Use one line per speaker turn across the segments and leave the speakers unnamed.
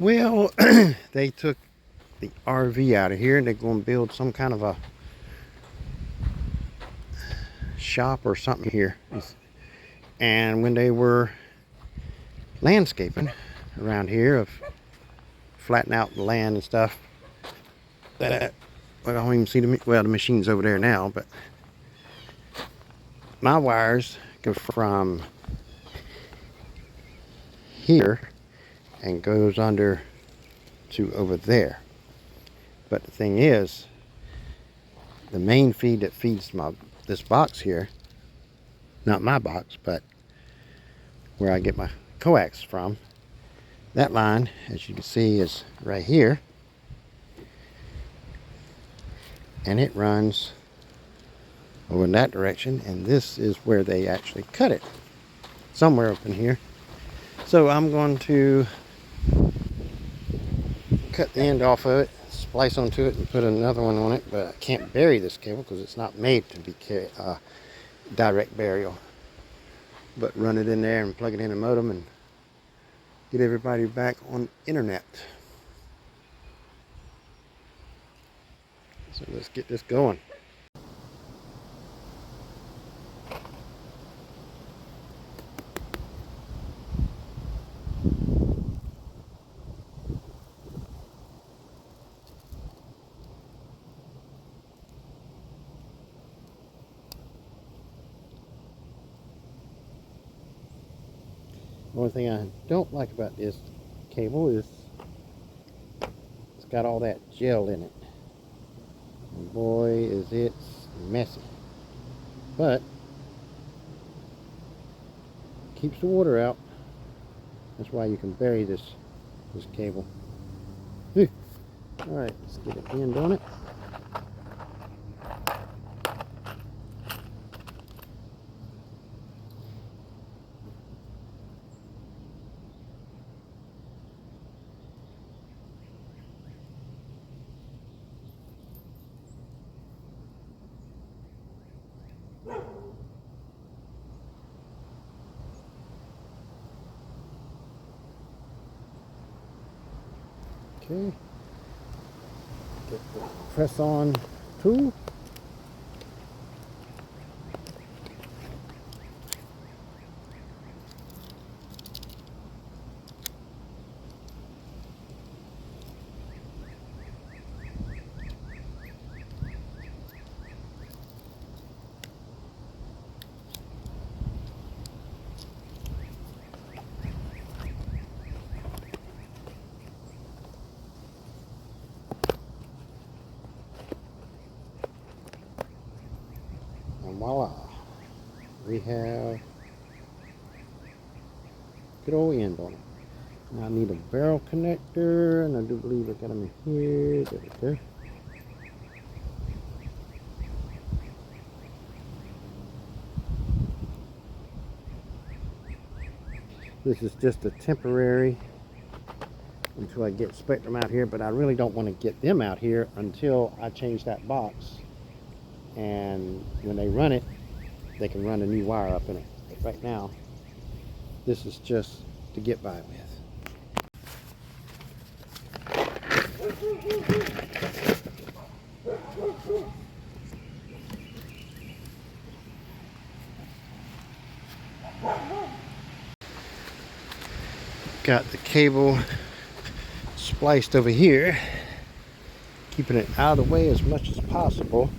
Well, they took the RV out of here and they're going to build some kind of a shop or something here. And when they were landscaping around here, of flattening out the land and stuff, well, I don't even see the machine's over there now, but my wires go from here and goes under to over there. But the thing is, the main feed that feeds this box here, not my box, but where I get my coax from, that line, as you can see, is right here, and it runs over in that direction, and this is where they actually cut it, somewhere up in here. So I'm going to cut the end off of it, splice onto it, and put another one on it, but I can't bury this cable because it's not made to be direct burial. But run it in there and plug it in a modem and get everybody back on internet. So let's get this going. The only thing I don't like about this cable is it's got all that gel in it. And boy, is it messy. But keeps the water out. That's why you can bury this cable. Alright, let's get an end on it. Okay, get the press on tool. And voila, we have good old end on it. Now I need a barrel connector, and I do believe I got them in here. There we go. This is just a temporary until I get Spectrum out here, but I really don't want to get them out here until I change that box. And when they run it, they can run a new wire up in it. But right now, this is just to get by with. Got the cable spliced over here, keeping it out of the way as much as possible.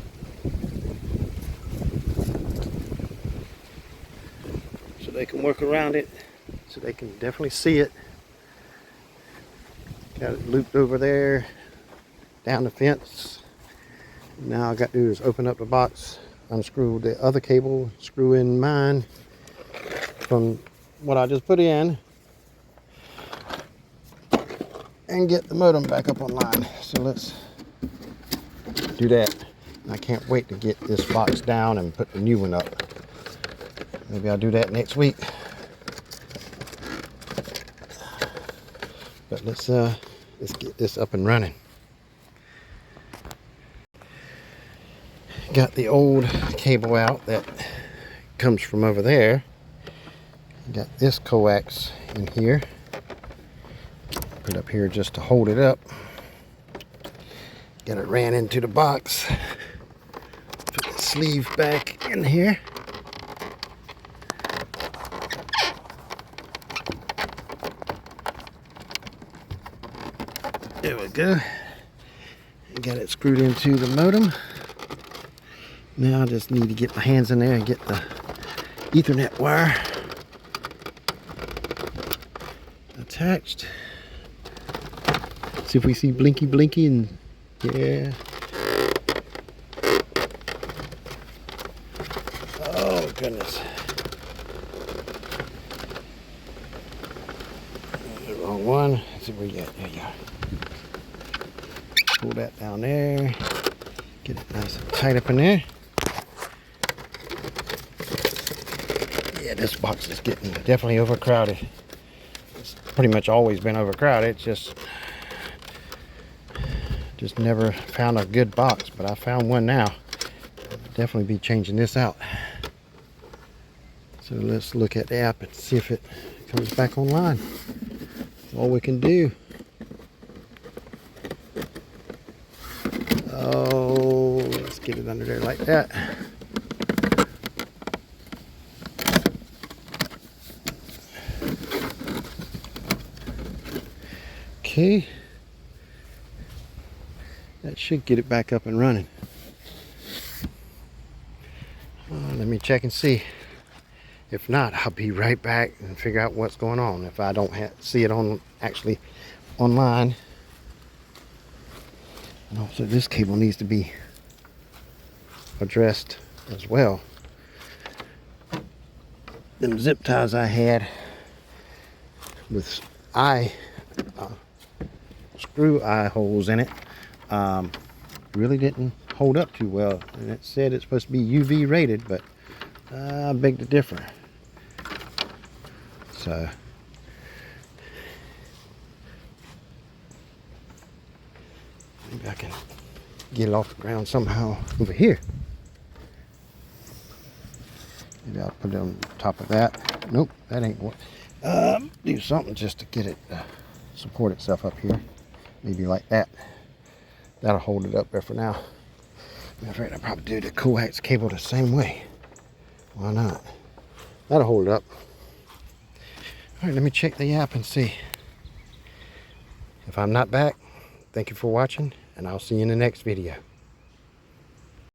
So they can work around it, so they can definitely see it. Got it looped over there, down the fence. Now all I got to do is open up the box, unscrew the other cable, screw in mine from what I just put in, and get the modem back up online. So let's do that. I can't wait to get this box down and put the new one up. Maybe I'll do that next week. But let's get this up and running. Got the old cable out that comes from over there. Got this coax in here. Put it up here just to hold it up. Got it ran into the box. Put the sleeve back in here. There we go. Got it screwed into the modem. Now I just need to get my hands in there and get the Ethernet wire attached. See if we see blinky blinky, and yeah. Oh goodness. The wrong one. Let's see what we got. There you go. Pull that down there. Get it nice and tight up in there. Yeah, this box is getting definitely overcrowded. It's pretty much always been overcrowded. Just never found a good box, but I found one now. I'll definitely be changing this out. So let's look at the app and see if it comes back online. That's all we can do. Oh, let's get it under there like that. Okay. That should get it back up and running. Let me check and see. If not, I'll be right back and figure out what's going on. If I don't see it on actually online. And also this cable needs to be addressed as well. Them zip ties I had with screw eye holes in it really didn't hold up too well, and it said it's supposed to be UV rated, but I beg to differ. So maybe I can get it off the ground somehow over here. Maybe I'll put it on top of that. Nope, that ain't what. Do something just to get it support itself up here. Maybe like that. That'll hold it up there for now. Matter of fact, I'll probably do the coax cable the same way. Why not? That'll hold it up. All right, let me check the app and see. If I'm not back, thank you for watching, and I'll see you in the next video.